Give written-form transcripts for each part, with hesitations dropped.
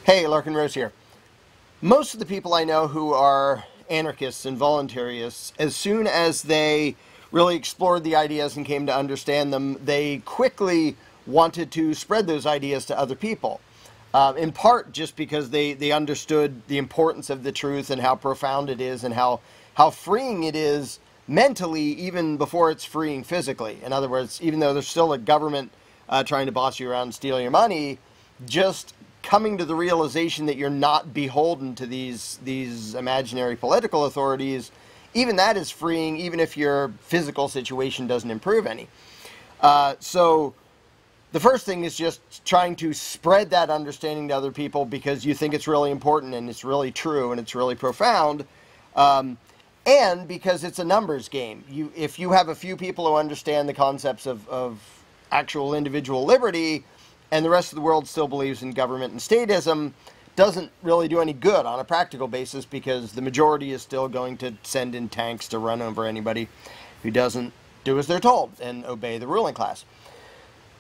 Hey, Larken Rose here. Most of the people I know who are anarchists and voluntarists, as soon as they really explored the ideas and came to understand them, they quickly wanted to spread those ideas to other people. In part just because they understood the importance of the truth and how profound it is and how freeing it is mentally even before it's freeing physically. In other words, even though there's still a government trying to boss you around and steal your money, just coming to the realization that you're not beholden to these imaginary political authorities, even that is freeing, even if your physical situation doesn't improve any. So the first thing is just trying to spread that understanding to other people because you think it's really important and it's really true and it's really profound. And because it's a numbers game. If you have a few people who understand the concepts of actual individual liberty, and the rest of the world still believes in government and statism, doesn't really do any good on a practical basis because the majority is still going to send in tanks to run over anybody who doesn't do as they're told and obey the ruling class.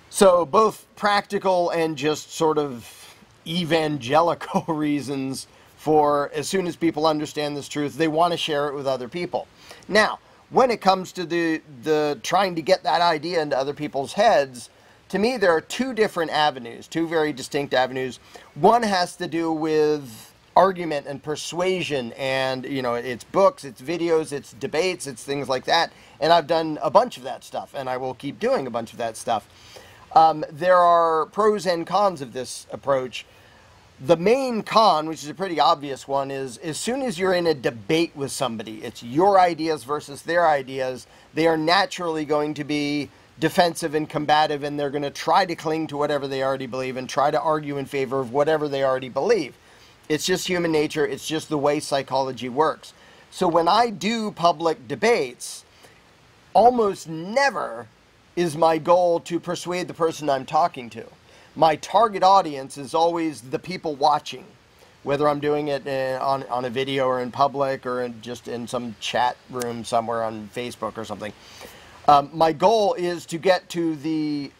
So both practical and just sort of evangelical reasons for as soon as people understand this truth, they want to share it with other people. Now, when it comes to the trying to get that idea into other people's heads, to me, there are two different avenues, two very distinct avenues. One has to do with argument and persuasion, and, you know, it's books, it's videos, it's debates, it's things like that. And I've done a bunch of that stuff, and I will keep doing a bunch of that stuff. There are pros and cons of this approach. The main con, which is a pretty obvious one, is as soon as you're in a debate with somebody, it's your ideas versus their ideas, they are naturally going to be defensive and combative, and they're going to try to cling to whatever they already believe and try to argue in favor of whatever they already believe. It's just human nature. It's just the way psychology works. So when I do public debates, almost never is my goal to persuade the person I'm talking to. My target audience is always the people watching, whether I'm doing it on a video or in public or just in some chat room somewhere on Facebook or something. My goal is to get to the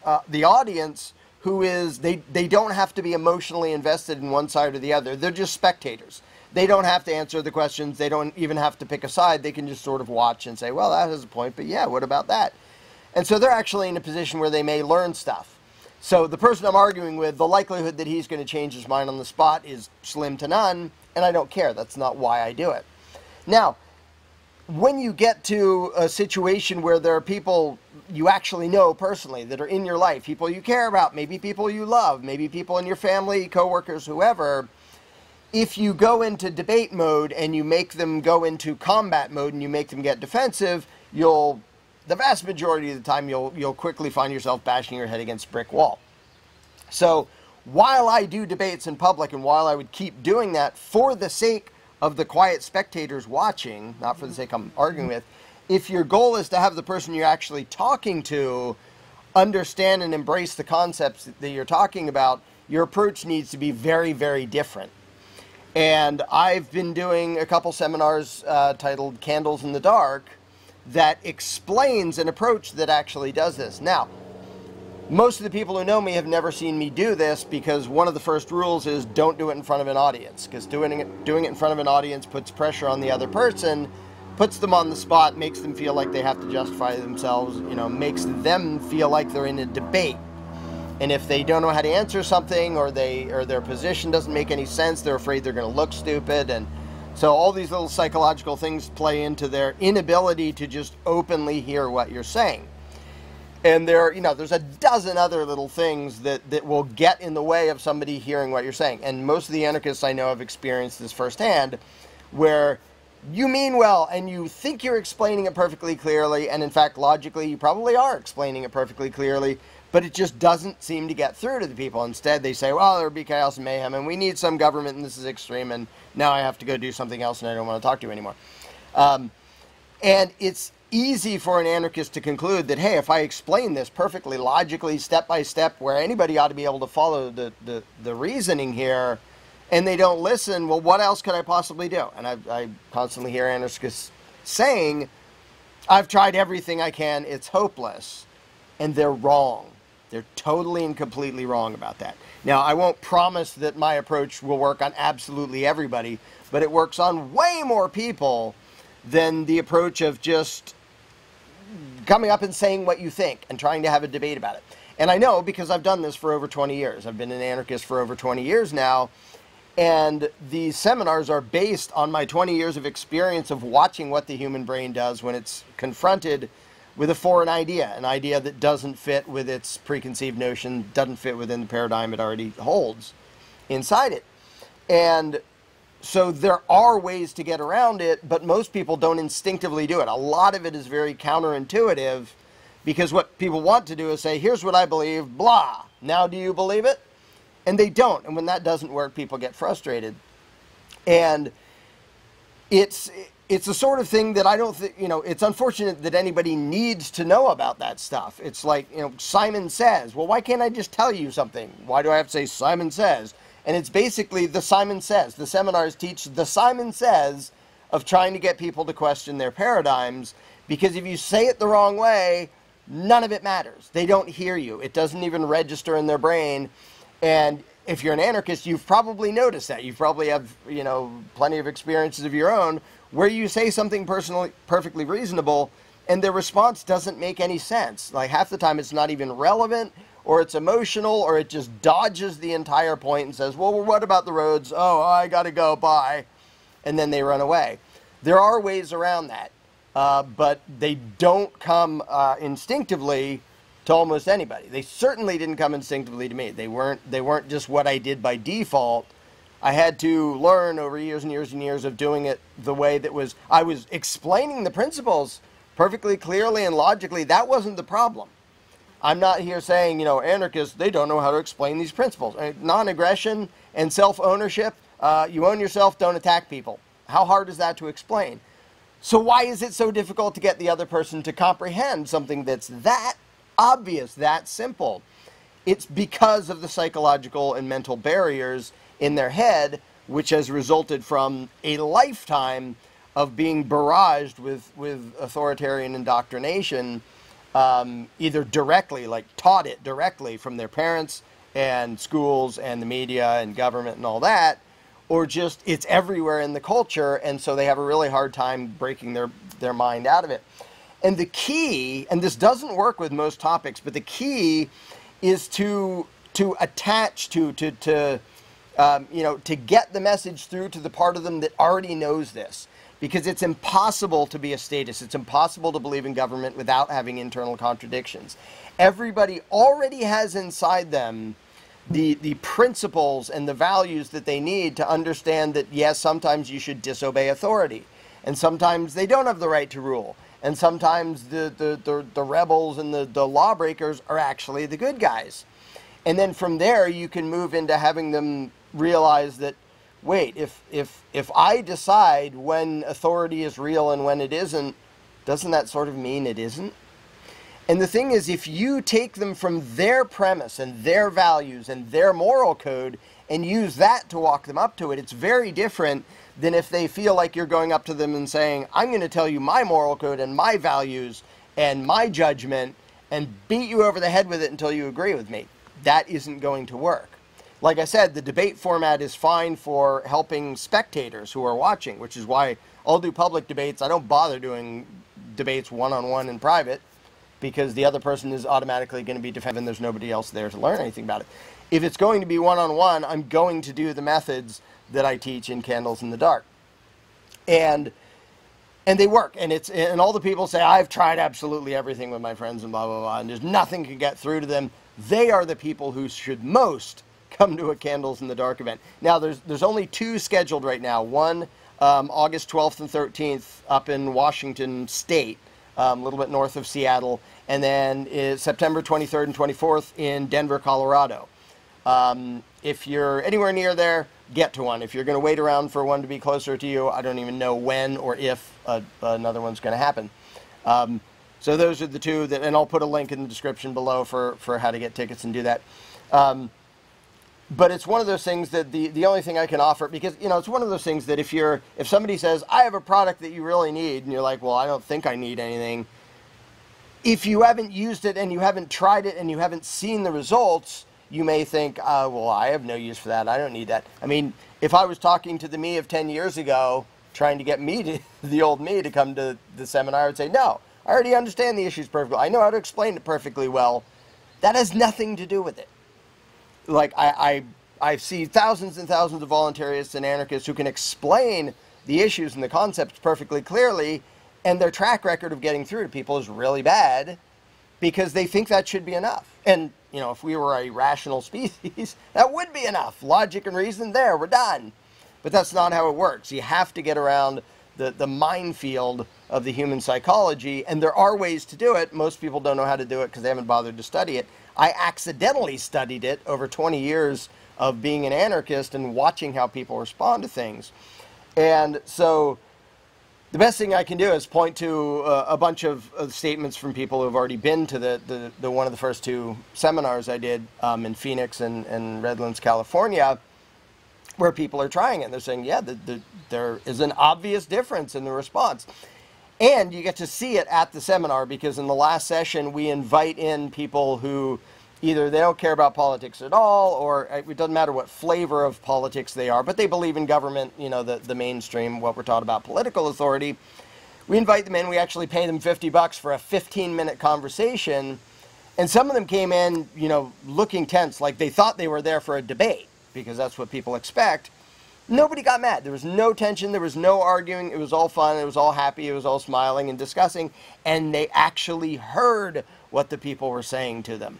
audience who is, they don't have to be emotionally invested in one side or the other. They're just spectators. They don't have to answer the questions. They don't even have to pick a side. They can just sort of watch and say, well, that has a point, but yeah, what about that? And so they're actually in a position where they may learn stuff. So the person I'm arguing with, the likelihood that he's going to change his mind on the spot is slim to none, and I don't care. That's not why I do it. Now, when you get to a situation where there are people you actually know personally that are in your life, people you care about, maybe people you love, maybe people in your family, coworkers, whoever, if you go into debate mode and you make them go into combat mode and you make them get defensive, the vast majority of the time you'll quickly find yourself bashing your head against a brick wall. So while I do debates in public and while I would keep doing that for the sake of the quiet spectators watching, not for the sake I'm arguing with, if your goal is to have the person you're actually talking to understand and embrace the concepts that you're talking about, your approach needs to be very, very different. And I've been doing a couple seminars titled Candles in the Dark that explains an approach that actually does this. Now, most of the people who know me have never seen me do this because one of the first rules is don't do it in front of an audience, because doing it in front of an audience puts pressure on the other person, puts them on the spot, makes them feel like they have to justify themselves, you know, makes them feel like they're in a debate. And if they don't know how to answer something or their position doesn't make any sense, they're afraid they're going to look stupid. And so all these little psychological things play into their inability to just openly hear what you're saying. And there's a dozen other little things that will get in the way of somebody hearing what you're saying. And most of the anarchists I know have experienced this firsthand, where you mean well and you think you're explaining it perfectly clearly, and in fact, logically, you probably are explaining it perfectly clearly, but it just doesn't seem to get through to the people. Instead, they say, well, there would be chaos and mayhem, and we need some government, and this is extreme, and now I have to go do something else, and I don't want to talk to you anymore. And it's easy for an anarchist to conclude that, hey, if I explain this perfectly, logically, step by step, where anybody ought to be able to follow the reasoning here, and they don't listen, well, what else could I possibly do? And I constantly hear anarchists saying, I've tried everything I can, it's hopeless. And they're wrong. They're totally and completely wrong about that. Now, I won't promise that my approach will work on absolutely everybody, but it works on way more people than the approach of just coming up and saying what you think and trying to have a debate about it. And I know because I've done this for over 20 years. I've been an anarchist for over 20 years now, and these seminars are based on my 20 years of experience of watching what the human brain does when it's confronted with a foreign idea, an idea that doesn't fit with its preconceived notion, doesn't fit within the paradigm it already holds inside it. And so there are ways to get around it, but most people don't instinctively do it. A lot of it is very counterintuitive, because what people want to do is say, here's what I believe, blah. Now do you believe it? And they don't. And when that doesn't work, people get frustrated. And it's the sort of thing that I don't think, it's unfortunate that anybody needs to know about that stuff. It's like, Simon says. Well, why can't I just tell you something? Why do I have to say Simon says? And it's basically the Simon says. The seminars teach the Simon says of trying to get people to question their paradigms, because if you say it the wrong way, none of it matters. They don't hear you. It doesn't even register in their brain. And if you're an anarchist, you've probably noticed that. You probably have, plenty of experiences of your own where you say something perfectly reasonable and their response doesn't make any sense. Like half the time it's not even relevant, or it's emotional, or it just dodges the entire point and says, well, what about the roads? Oh, I gotta go, bye. And then they run away. There are ways around that, but they don't come instinctively to almost anybody. They certainly didn't come instinctively to me. They weren't just what I did by default. I had to learn over years and years and years of doing it the way that I was explaining the principles perfectly clearly and logically. That wasn't the problem. I'm not here saying, anarchists, they don't know how to explain these principles. Non-aggression and self-ownership, you own yourself, don't attack people. How hard is that to explain? So why is it so difficult to get the other person to comprehend something that's that obvious, that simple? It's because of the psychological and mental barriers in their head, which has resulted from a lifetime of being barraged with authoritarian indoctrination, either directly, like taught it directly from their parents and schools and the media and government and all that, or just it's everywhere in the culture, and so they have a really hard time breaking their mind out of it. And the key, and this doesn't work with most topics, but the key is to attach to get the message through to the part of them that already knows this. Because it's impossible to be a statist. It's impossible to believe in government without having internal contradictions. Everybody already has inside them the principles and the values that they need to understand that, yes, sometimes you should disobey authority. And sometimes they don't have the right to rule. And sometimes the rebels and the lawbreakers are actually the good guys. And then from there, you can move into having them realize that, wait, if I decide when authority is real and when it isn't, doesn't that sort of mean it isn't? And the thing is, if you take them from their premise and their values and their moral code and use that to walk them up to it, it's very different than if they feel like you're going up to them and saying, I'm going to tell you my moral code and my values and my judgment and beat you over the head with it until you agree with me. That isn't going to work. Like I said, the debate format is fine for helping spectators who are watching, which is why I'll do public debates. I don't bother doing debates one-on-one in private, because the other person is automatically going to be defended and there's nobody else there to learn anything about it. If it's going to be one-on-one, I'm going to do the methods that I teach in Candles in the Dark. And they work. And all the people say, I've tried absolutely everything with my friends and blah, blah, blah, and there's nothing can get through to them. They are the people who should most come to a Candles in the Dark event. Now, there's only two scheduled right now. One, August 12th and 13th up in Washington State, a little bit north of Seattle. And then September 23rd and 24th in Denver, Colorado. If you're anywhere near there, get to one. If you're going to wait around for one to be closer to you, I don't even know when or if another one's going to happen. So those are the two, and I'll put a link in the description below for how to get tickets and do that. But it's one of those things that the only thing I can offer, because, it's one of those things that if somebody says, I have a product that you really need, and you're like, well, I don't think I need anything. If you haven't used it and you haven't tried it and you haven't seen the results, you may think, well, I have no use for that. I don't need that. I mean, if I was talking to the me of 10 years ago, trying to get me, the old me, to come to the seminar, I would say, no, I already understand the issues perfectly. I know how to explain it perfectly well. That has nothing to do with it. Like, I see thousands and thousands of voluntarists and anarchists who can explain the issues and the concepts perfectly clearly, and their track record of getting through to people is really bad because they think that should be enough. And, you know, if we were a rational species, that would be enough. Logic and reason, there, we're done. But that's not how it works. You have to get around the minefield of the human psychology, and there are ways to do it. Most people don't know how to do it because they haven't bothered to study it. I accidentally studied it over 20 years of being an anarchist and watching how people respond to things. And so the best thing I can do is point to a bunch of statements from people who have already been to the one of the first two seminars I did in Phoenix and Redlands, California, where people are trying it. They're saying, yeah, there is an obvious difference in the response. And you get to see it at the seminar, because in the last session we invite in people who either they don't care about politics at all, or it doesn't matter what flavor of politics they are, but they believe in government, you know, the mainstream, what we're taught about political authority. We invite them in. We actually pay them $50 for a 15-minute conversation. And some of them came in, you know, looking tense, like they thought they were there for a debate, because that's what people expect. Nobody got mad. There was no tension. There was no arguing. It was all fun. It was all happy. It was all smiling and discussing. And they actually heard what the people were saying to them.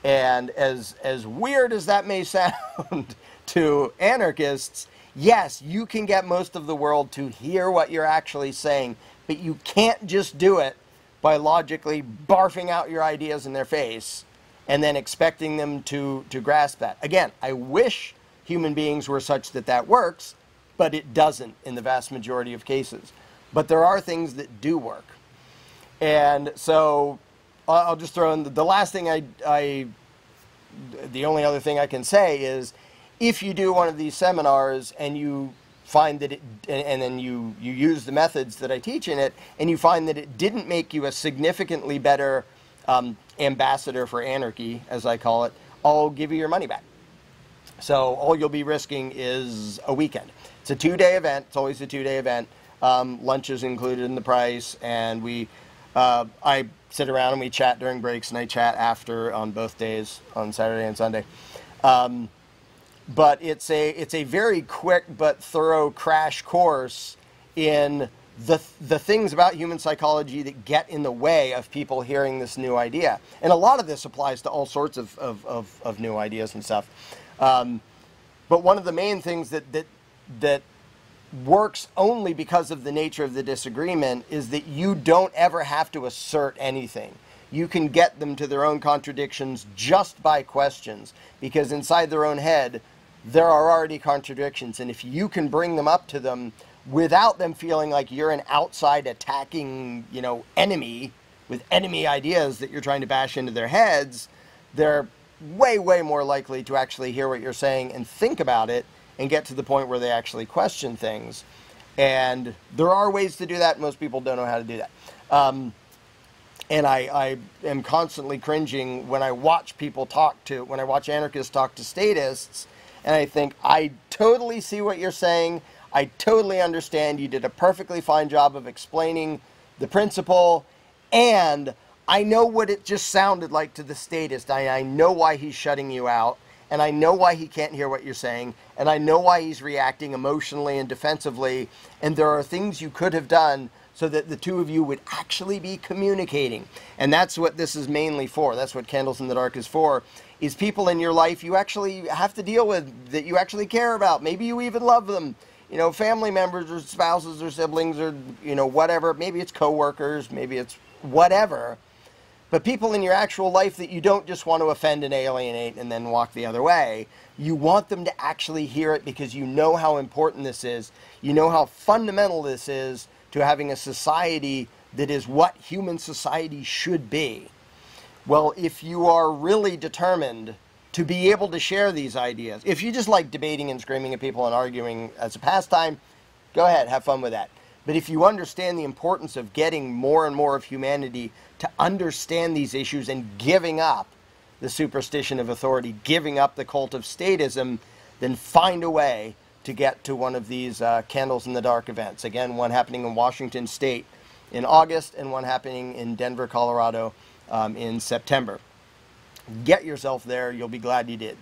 And as weird as that may sound to anarchists, yes, you can get most of the world to hear what you're actually saying, but you can't just do it by logically barfing out your ideas in their face and then expecting them to grasp that. Again, I wish human beings were such that that works, but it doesn't in the vast majority of cases. But there are things that do work. And so I'll just throw in the last thing the only other thing I can say is, if you do one of these seminars and you find that and then you use the methods that I teach in it, and you find that it didn't make you a significantly better ambassador for anarchy, as I call it, I'll give you your money back. So all you'll be risking is a weekend. It's a 2-day event. It's always a 2-day event. Lunch is included in the price, and I sit around and we chat during breaks, and I chat after on both days, on Saturday and Sunday. But it's a very quick but thorough crash course in the things about human psychology that get in the way of people hearing this new idea. And a lot of this applies to all sorts of new ideas and stuff. But one of the main things that works only because of the nature of the disagreement is that you don't ever have to assert anything. You can get them to their own contradictions just by questions, because inside their own head there are already contradictions, and if you can bring them up to them without them feeling like you're an outside attacking, you know, enemy with enemy ideas that you're trying to bash into their heads, they're way more likely to actually hear what you're saying and think about it and get to the point where they actually question things. And there are ways to do that. Most people don't know how to do that. And I am constantly cringing when I watch when I watch anarchists talk to statists, and I think, I totally see what you're saying. I totally understand. You did a perfectly fine job of explaining the principle, and I know what it just sounded like to the statist. I know why he's shutting you out, and I know why he can't hear what you're saying, and I know why he's reacting emotionally and defensively, and there are things you could have done so that the two of you would actually be communicating. And that's what this is mainly for. That's what Candles in the Dark is for, is people in your life you actually have to deal with, that you actually care about. Maybe you even love them. You know, family members or spouses or siblings or, you know, whatever. Maybe it's coworkers, maybe it's whatever. But people in your actual life that you don't just want to offend and alienate and then walk the other way. You want them to actually hear it because you know how important this is. You know how fundamental this is to having a society that is what human society should be. Well, if you are really determined to be able to share these ideas, if you just like debating and screaming at people and arguing as a pastime, go ahead, have fun with that. But if you understand the importance of getting more and more of humanity to understand these issues and giving up the superstition of authority, giving up the cult of statism, then find a way to get to one of these Candles in the Dark events. Again, one happening in Washington State in August and one happening in Denver, Colorado in September. Get yourself there. You'll be glad you did.